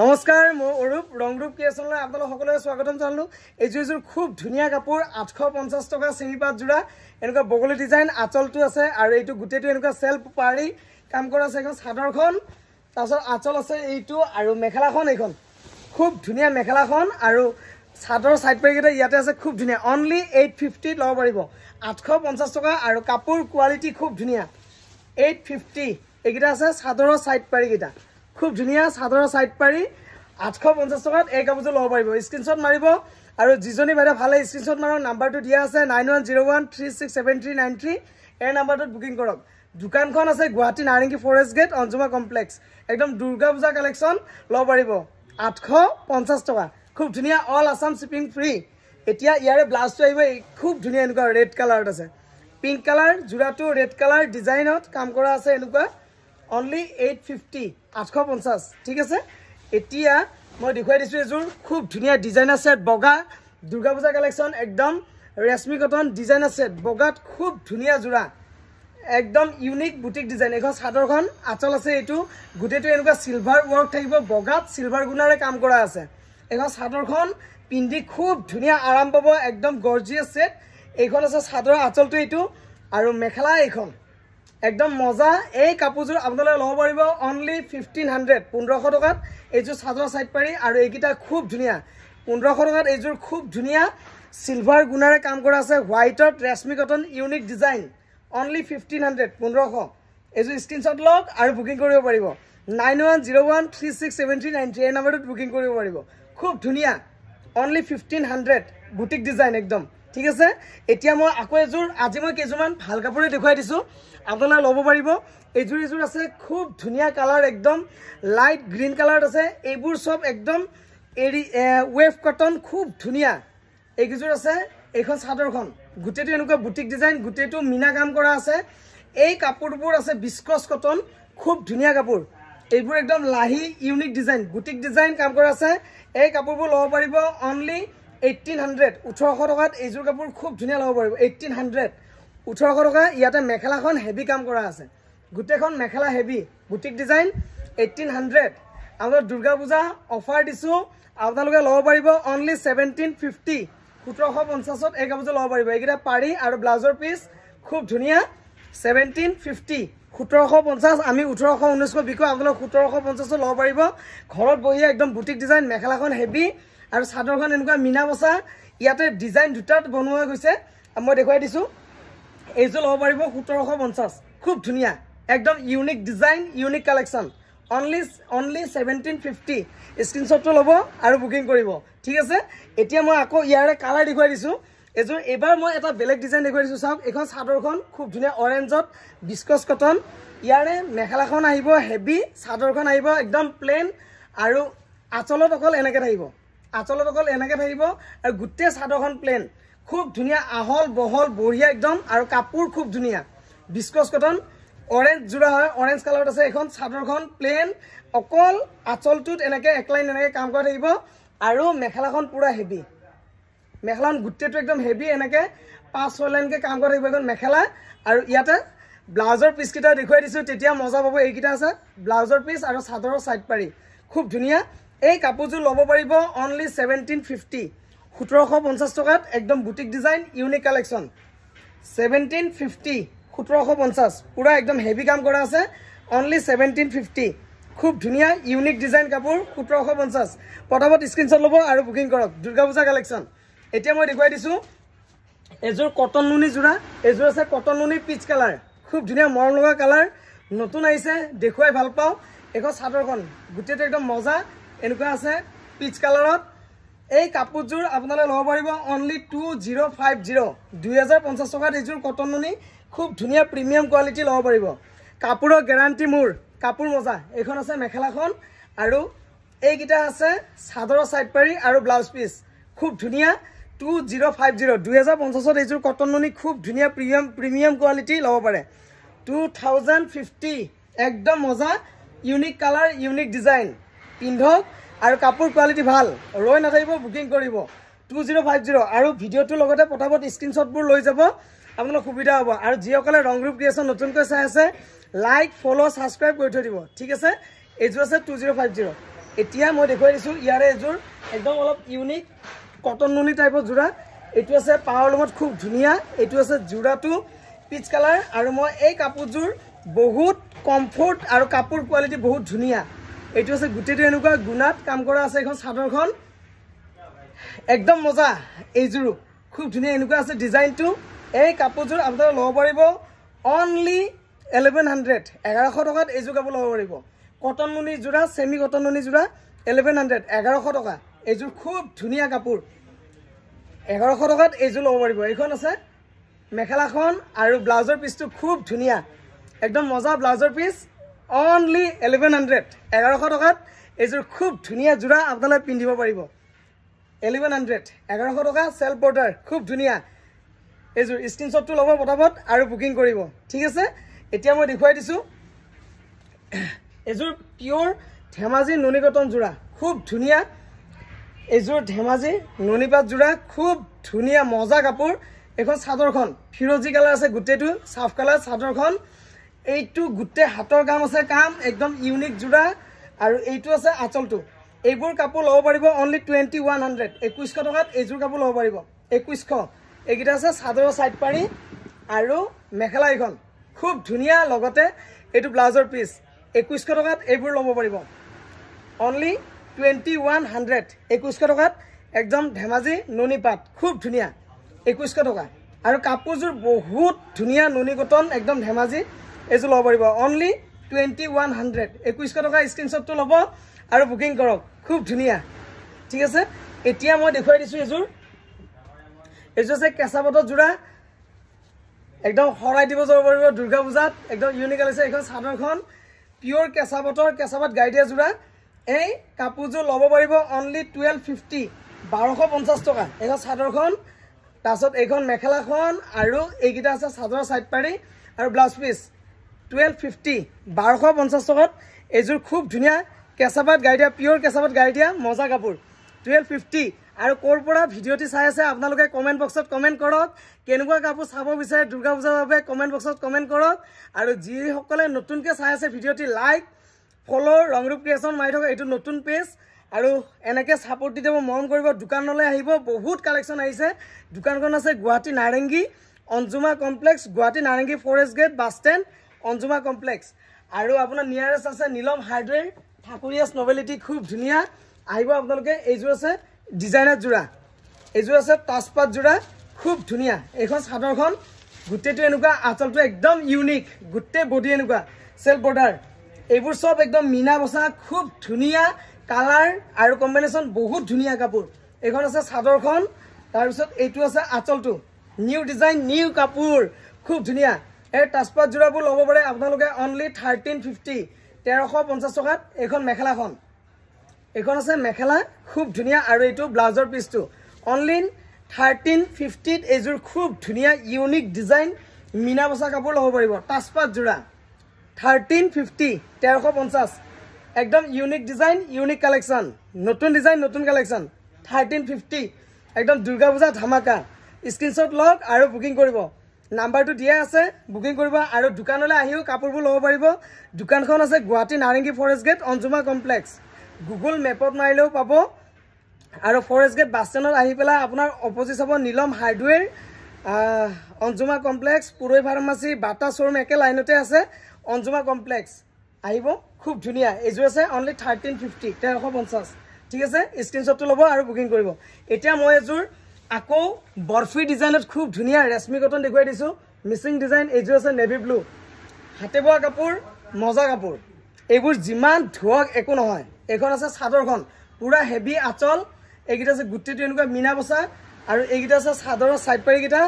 নমস্কাৰ মই অৰূপ ৰংৰূপ ক্ৰিয়েচনলৈ আপোনালোক সকলোকে স্বাগতম জনালো। এইযোৰ খুব ধুনীয়া কাপোৰ 850 টকা চেমিপাত জোৰা এনেকুৱা বগলী ডিজাইন আঁচলটো আছে আৰু এইটো গোটেইটো এনেকুৱা সেলফ পাৰি কাম কৰা আছে। এখন চাদৰখন তাৰপিছত আঁচল আছে এইটো আৰু মেখেলাখন এইখন খুব ধুনীয়া মেখেলাখন আৰু চাদৰ সাইড পাৰিকেইটা ইয়াতে আছে খুব ধুনীয়া অনলি 850 ল'ব পাৰিব 850 টকা আৰু কাপোৰ কোৱালিটি খুব ধুনীয়া 850 এইকেইটা আছে চাদৰৰ সাইড পাৰিকেইটা খুব ধুনীয়া চাদৰৰ সাইড পাৰি 850 টকাত এই কাপোৰটো ল'ব পাৰিব। স্ক্ৰিনশ্বট মাৰিব আৰু যিজনী বাইদেউ ভালে স্ক্ৰিনশ্বট মাৰক নাম্বাৰটো দিয়া আছে 9101367393 এই নাম্বাৰটোত বুকিং কৰক। দোকানখন আছে Guwahati Narengi forest gate অঞ্জুমা complex একদম দুৰ্গা পূজা কালেকশ্যন ল'ব পাৰিব 850 টকা খুব ধুনীয়া অল আসাম শিপিং ফ্ৰী। এতিয়া ইয়াৰে ব্লাউজটো আহিব খুব ধুনীয়া এনেকুৱা ৰেড কালাৰত আছে পিংক কালাৰ জোৰাটো ৰেড কালাৰ ডিজাইনত কাম কৰা আছে এনেকুৱা অনলি 850 850 ঠিক আছে। এতিয়া মই দেখুৱাই দিছোঁ এযোৰ খুব ধুনীয়া ডিজাইনাৰ সেট বগা দুৰ্গা পূজা কালেকশ্যন একদম ৰেশমি কটন ডিজাইনাৰ সেট বগাত খুব ধুনীয়া জোৰা একদম ইউনিক বুটিক ডিজাইন। এখন চাদৰখন আঁচল আছে এইটো গোটেইটো এনেকুৱা সিলভাৰ ৱৰ্ক থাকিব বগাত সিলভাৰ গুণাৰে কাম কৰা আছে। এখন চাদৰখন পিন্ধি খুব ধুনীয়া আৰাম পাব একদম গৰ্জিয়াছ সেট। এইখন আছে চাদৰৰ আঁচলটো এইটো আৰু মেখেলা এইখন একদম মজা। এই কাপোৰযোৰ আপোনালোকে ল'ব পাৰিব অনলি 1500 টকাত এইযোৰ চাদৰ সাইড পাৰি আৰু এইকেইটা খুব ধুনীয়া 1500 টকাত এইযোৰ খুব ধুনীয়া সিলভাৰ গুণাৰে কাম কৰা আছে হোৱাইটত ৰেশমি কটন ইউনিক ডিজাইন অনলি 1500 এইযোৰ স্ক্ৰিনশ্বট লওক আৰু বুকিং কৰিব পাৰিব 9101367393 এই নাম্বাৰটোত বুকিং কৰিব পাৰিব খুব ধুনীয়া অনলি 1500 বুটিক ডিজাইন একদম ঠিক আছে। এতিয়া মই আকৌ এযোৰ আজি মই কেইযোৰমান ভাল কাপোৰে দেখুৱাই দিছোঁ আপোনালোকে ল'ব পাৰিব। এইযোৰ আছে খুব ধুনীয়া কালাৰ একদম লাইট গ্ৰীণ কালাৰত আছে এইবোৰ চব একদম ৱেভ কটন খুব ধুনীয়া এইকেইযোৰ আছে। এইখন চাদৰখন গোটেইটো এনেকুৱা বুটিক ডিজাইন গোটেইটো মিনা কাম কৰা আছে। এই কাপোৰবোৰ আছে বিস্কছ কটন খুব ধুনীয়া কাপোৰ এইবোৰ একদম লাহি ইউনিক ডিজাইন বুটিক ডিজাইন কাম কৰা আছে। এই কাপোৰবোৰ ল'ব পাৰিব অনলি 1800 1800 টকাত এইযোৰ কাপোৰ খুব ধুনীয়া ল'ব পাৰিব 1800 1800 টকা। ইয়াতে মেখেলাখন হেভি কাম কৰা আছে গোটেইখন মেখেলা হেভি বুটিক ডিজাইন 1800 আমাৰ দুৰ্গা পূজা অফাৰ দিছোঁ আপোনালোকে ল'ব পাৰিব অনলি 1750 1750ত এই কাপোৰযোৰ ল'ব পাৰিব। এইকেইটা পাৰি আৰু ব্লাউজৰ পিচ খুব ধুনীয়া 1750 1750 আমি 1800 1900 বিকো আপোনালোক 1750 ল'ব পাৰিব ঘৰত বহি একদম বুটিক ডিজাইন মেখেলাখন হেভি আৰু চাদৰখন এনেকুৱা মিনা বচা ইয়াতে ডিজাইন দুটাত বনোৱা গৈছে মই দেখুৱাই দিছোঁ। এইযোৰ ল'ব পাৰিব 1750 খুব ধুনীয়া একদম unique design unique collection only 1750 স্ক্ৰিনশ্বটটো ল'ব আৰু বুকিং কৰিব ঠিক আছে। এতিয়া মই আকৌ ইয়াৰে কালাৰ দেখুৱাই দিছোঁ এইযোৰ এইবাৰ মই এটা বেলেগ ডিজাইন দেখুৱাই দিছোঁ চাওক। এইখন চাদৰখন খুব ধুনীয়া অৰেঞ্জত বিস্কছ কটন ইয়াৰে মেখেলাখন আহিব হেভি চাদৰখন আহিব একদম প্লেন আৰু আঁচলত অকল এনেকৈ থাকিব আঁচলত অকল এনেকৈ থাকিব আৰু গোটেই চাদৰখন প্লেন খুব ধুনীয়া আহল বহল বঢ়িয়া একদম আৰু কাপোৰ খুব ধুনীয়া বিস্কছ কটন অৰেঞ্জ জোৰা হয় অৰেঞ্জ কালাৰত আছে। এখন চাদৰখন প্লেন অকল আঁচলটোত এনেকৈ এক লাইন এনেকৈ কাম কৰা থাকিব আৰু মেখেলাখন পূৰা হেভি মেখেলাখন গোটেইটো একদম হেভি এনেকৈ 5-6 লাইনকৈ কাম কৰা থাকিব এখন মেখেলা আৰু ইয়াতে ব্লাউজৰ পিচকেইটা দেখুৱাই দিছোঁ তেতিয়া মজা পাব। এইকেইটা আছে ব্লাউজৰ পিচ আৰু চাদৰৰ সাইড পাৰি খুব ধুনীয়া। এই কাপোৰযোৰ ল'ব পাৰিব অনলি 1750 1750 টকাত একদম বুটিক ডিজাইন ইউনিক কালেকশ্যন 1750 1750 পূৰা একদম হেভি কাম কৰা আছে অনলি 1750 খুব ধুনীয়া ইউনিক ডিজাইন কাপোৰ 1750 পটাপট স্ক্ৰিনশ্বট ল'ব আৰু বুকিং কৰক দুৰ্গা পূজা কালেকশ্যন। এতিয়া মই দেখুৱাই দিছোঁ এযোৰ কটন নুনি জোৰা এইযোৰ আছে কটন নুনি পিচ কালাৰ খুব ধুনীয়া মৰম লগা কালাৰ নতুন আহিছে দেখুৱাই ভাল পাওঁ। এখন চাদৰখন গোটেইটো একদম মজা এনেকুৱা আছে পিচ কালাৰত। এই কাপোৰযোৰ আপোনালোকে ল'ব পাৰিব অনলি 2050 2050 টকাত এইযোৰ কটন নুনি খুব ধুনীয়া প্ৰিমিয়াম কোৱালিটি ল'ব পাৰিব কাপোৰৰ গেৰাণ্টি মোৰ কাপোৰ মজা। এইখন আছে মেখেলাখন আৰু এইকেইটা আছে চাদৰৰ সাইড পাৰি আৰু ব্লাউজ পিচ খুব ধুনীয়া 2050 2050ত এইযোৰ কটন নুনি খুব ধুনীয়া প্ৰিমিয়াম কোৱালিটি ল'ব পাৰে 2050 একদম মজা ইউনিক কালাৰ ইউনিক ডিজাইন পিন্ধক আৰু কাপোৰ কোৱালিটি ভাল ৰৈ নাথাকিব বুকিং কৰিব 2050 আৰু ভিডিঅ'টোৰ লগতে পটাপট স্ক্ৰিনশ্বটবোৰ লৈ যাব আপোনালোক সুবিধা হ'ব। আৰু যিসকলে ৰংৰূপ ক্ৰিয়েচন নতুনকৈ চাই আছে লাইক ফ'ল' ছাবস্ক্ৰাইব কৰি থৈ দিব ঠিক আছে। এইযোৰ আছে 2050 এতিয়া মই দেখুৱাই দিছোঁ ইয়াৰে এযোৰ একদম অলপ ইউনিক কটন নুনি টাইপৰ যোৰা এইটো আছে পাৱাৰ লুমত খুব ধুনীয়া এইটো আছে যোৰাটো পিচ কালাৰ আৰু মই এই কাপোৰযোৰ বহুত কমফৰ্ট আৰু কাপোৰ কোৱালিটি বহুত ধুনীয়া এইটো আছে গুটেটো এনেকুৱা গুণাত কাম কৰা আছে এখন চাদৰখন একদম মজা এইযোৰো খুব ধুনীয়া এনেকুৱা আছে ডিজাইনটো এই কাপোৰযোৰ আপোনালোকে ল'ব পাৰিব অনলি 1100 1100 টকাত এইযোৰ কাপোৰ ল'ব পাৰিব কটন নুনি যোৰা সেমি কটন নুনি যোৰা 1100 1100 টকা এইযোৰ খুব ধুনীয়া কাপোৰ 1100 টকাত এইযোৰ ল'ব পাৰিব এইখন আছে মেখেলাখন আৰু ব্লাউজৰ পিচটো খুব ধুনীয়া একদম মজা ব্লাউজৰ পিচ অনলি 1100 1100 টকাত এইযোৰ খুব ধুনীয়া যোৰা আপোনালোকে পিন্ধিব পাৰিব 1100 1100 টকা সেলফ বৰ্ডাৰ খুব ধুনীয়া এইযোৰ স্ক্ৰিনশ্বটটো ল'ব পটাপট আৰু বুকিং কৰিব ঠিক আছে এতিয়া মই দেখুৱাই দিছোঁ এইযোৰ পিয়ৰ ধেমাজি নুনি কটন যোৰা খুব ধুনীয়া এইযোৰ ধেমাজি নুনি পাট যোৰা খুব ধুনীয়া মজা কাপোৰ এখন চাদৰখন ফিৰোজি কালাৰ আছে গোটেইটো সাফ কালাৰ চাদৰখন এইটো গোটেই হাতৰ কাম আছে কাম একদম ইউনিক যোৰা আৰু এইটো আছে আঁচলটো এইবোৰ কাপোৰ ল'ব পাৰিব অনলি 2100 2100 টকাত এইযোৰ কাপোৰ ল'ব পাৰিব 2100 এইকেইটা আছে চাদৰৰ সাইড পাৰি আৰু মেখেলা এখন খুব ধুনীয়া লগতে এইটো ব্লাউজৰ পিচ 2100 টকাত এইবোৰ ল'ব পাৰিব অনলি 2100 2100 টকাত একদম ধেমাজি নুনি পাট খুব ধুনীয়া 2100 টকা আৰু কাপোৰযোৰ বহুত ধুনীয়া নুনি কটন একদম ধেমাজি এইযোৰ ল'ব পাৰিব অনলি 2100 2100 টকা স্ক্ৰিনশ্বটটো ল'ব আৰু বুকিং কৰক খুব ধুনীয়া ঠিক আছে এতিয়া মই দেখুৱাই দিছোঁ এইযোৰ আছে কেঁচা পাটৰ যোৰা একদম হৰাই দিব যাব পাৰিব দুৰ্গা পূজাত একদম ইউনিক আছে এখন চাদৰখন পিয়ৰ কেঁচা পাট গাই দিয়া যোৰা এই কাপোৰযোৰ ল'ব পাৰিব অনলি 1250 1250 টকা এখন চাদৰখন তাৰপিছত এইখন মেখেলাখন আৰু এইকেইটা আছে চাদৰৰ সাইড পাৰি আৰু ব্লাউজ পিচ 1250 1250 টকাত এইযোৰ খুব ধুনীয়া কেঁচা পাট গাই দিয়া পিয়ৰ কেঁচা পাট গাই দিয়া মজা কাপোৰ 1250 আৰু ক'ৰ পৰা ভিডিঅ'টি চাই আছে আপোনালোকে কমেণ্ট বক্সত কমেণ্ট কৰক কেনেকুৱা কাপোৰ চাব বিচাৰে দুৰ্গা পূজাৰ বাবে কমেণ্ট বক্সত কমেণ্ট কৰক আৰু যিসকলে নতুনকৈ চাই আছে ভিডিঅ'টি লাইক ফ'ল' ৰংৰূপ ক্ৰিয়েশ্যন মাৰি থকা এইটো নতুন পেজ আৰু এনেকৈ ছাপোৰ্ট দি দিব মৰম কৰিব দোকানলৈ আহিব বহুত কালেকশ্যন আহিছে দোকানখন আছে Guwahati Narengi Anjuma complex Guwahati Narengi forest gate bus stand Anjuma complex আৰু আপোনাৰ নিয়াৰেষ্ট আছে নীলম হাৰ্ডৱেৰ ঠাকুৰীয়াছ নভেলিটি খুব ধুনীয়া আহিব আপোনালোকে এইযোৰ আছে ডিজাইনাৰ যোৰা এইযোৰ আছে তাজপাত যোৰা খুব ধুনীয়া এইখন চাদৰখন গোটেইটো এনেকুৱা আঁচলটো একদম ইউনিক গোটেই বডি এনেকুৱা সেলফ বৰ্ডাৰ এইবোৰ সব একদম মিনা বসা খুব ধুনীয়া কালাৰ আৰু কম্বিনেশ্যন বহুত ধুনীয়া কাপোৰ এইখন আছে চাদৰখন তাৰপিছত এইটো আছে আঁচলটো নিউ ডিজাইন নিউ কাপোৰ খুব ধুনীয়া এই তাজপাত যোৰাবোৰ ল'ব পাৰে আপোনালোকে অনলি 1350 1350 টকাত এইখন মেখেলাখন এইখন আছে মেখেলা খুব ধুনীয়া আৰু এইটো ব্লাউজৰ পিচটো অনলি 1350 এইযোৰ খুব ধুনীয়া ইউনিক ডিজাইন মিনা বসা কাপোৰ ল'ব পাৰিব তাজপাত যোৰা 1350 1350 একদম ইউনিক ডিজাইন ইউনিক কালেকশ্যন নতুন ডিজাইন নতুন কালেকশ্যন 1350 একদম দুৰ্গা পূজা ধামাকা স্ক্ৰিনশ্বট লওক আৰু বুকিং কৰিব নাম্বাৰটো দিয়া আছে বুকিং কৰিব আৰু দোকানলৈ আহিও কাপোৰবোৰ ল'ব পাৰিব দোকানখন আছে Guwahati Narengi forest gate অঞ্জুমা complex Google মেপত মাৰিলেও পাব আৰু ফৰেষ্ট গেট বাছ ষ্টেণ্ডত আহি পেলাই আপোনাৰ অপজিট হ'ব নীলম হাৰ্ডৱেৰ অঞ্জুমা কমপ্লেক্স পুৰৈ ফাৰ্মাচী বাটা শ্ব'ৰুম একে লাইনতে আছে অঞ্জুমা কমপ্লেক্স আহিব খুব ধুনীয়া এইযোৰ আছে অনলি 1350 1350 ঠিক আছে স্ক্ৰিনশ্বটটো ল'ব আৰু বুকিং কৰিব এতিয়া মই এযোৰ আকৌ বৰফি ডিজাইনত খুব ধুনীয়া ৰেশমি কটন দেখুৱাই দিছোঁ মিচিং ডিজাইন এইযোৰ আছে নেভি ব্লু হাতে বোৱা কাপোৰ মজা কাপোৰ এইবোৰ যিমান ধুৱক একো নহয় এইখন আছে চাদৰখন পুৰা হেভি আঁচল এইকেইটা আছে গোটেইটো এনেকুৱা মিনা বসা আৰু এইকেইটা আছে চাদৰৰ সাইড পাৰিকেইটা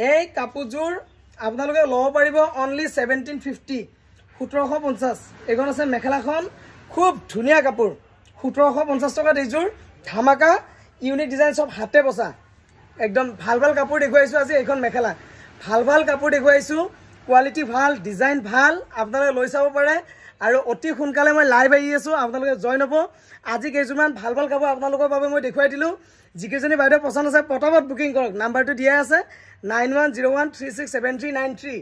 এই কাপোৰযোৰ আপোনালোকে ল'ব পাৰিব অনলি 1750 1750 এইখন আছে মেখেলাখন খুব ধুনীয়া কাপোৰ 1750 টকাত এইযোৰ ধামাকা ইউনিক ডিজাইন সব হাতে বসা একদম ভাল ভাল কাপোৰ দেখুৱাইছোঁ আজি এইখন মেখেলা ভাল ভাল কাপোৰ দেখুৱাইছোঁ কোৱালিটি ভাল ডিজাইন ভাল আপোনালোকে লৈ চাব পাৰে আৰু অতি সোনকালে মই লাইভ আহি আছোঁ আপোনালোকে জইন হ'ব আজি কেইজনমান ভাল ভাল কাপোৰ আপোনালোকৰ বাবে মই দেখুৱাই দিলোঁ যিকেইজনী বাইদেউ পচন্দ আছে পটাপট বুকিং কৰক নাম্বাৰটো দিয়া আছে 9101367393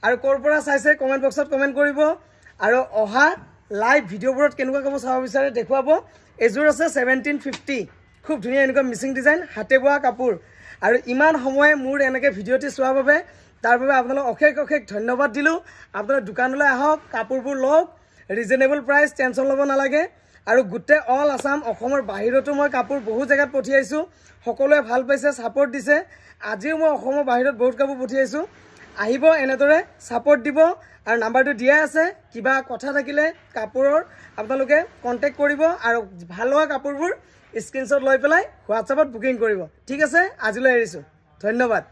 আৰু ক'ৰ পৰা চাইছে কমেণ্ট বক্সত কমেণ্ট কৰিব আৰু অহা লাইভ ভিডিঅ'বোৰত কেনেকুৱা কাপোৰ চাব বিচাৰে দেখুৱাব এযোৰ আছে 1750 খুব ধুনীয়া এনেকুৱা মিচিং ডিজাইন হাতে বোৱা কাপোৰ আৰু ইমান সময় মোৰ এনেকৈ ভিডিঅ'টি চোৱাৰ বাবে তাৰ বাবে আপোনালোক অশেষ অশেষ ধন্যবাদ দিলোঁ আপোনালোক দোকানলৈ আহক কাপোৰবোৰ লওক ৰিজনেবল প্ৰাইচ টেনশ্যন ল'ব নালাগে আৰু গোটেই অল আছাম অসমৰ বাহিৰতো মই কাপোৰ বহু জেগাত পঠিয়াইছোঁ সকলোৱে ভাল পাইছে ছাপোৰ্ট দিছে আজিও মই অসমৰ বাহিৰত বহুত কাপোৰ পঠিয়াইছোঁ আহিব এনেদৰে ছাপোৰ্ট দিব আৰু নাম্বাৰটো দিয়া আছে কিবা কথা থাকিলে কাপোৰৰ আপোনালোকে কণ্টেক্ট কৰিব আৰু ভাল হোৱা কাপোৰবোৰ স্ক্ৰীনশ্বট লৈ পেলাই হোৱাটছআপত বুকিং কৰিব ঠিক আছে আজিলৈ এৰিছোঁ ধন্যবাদ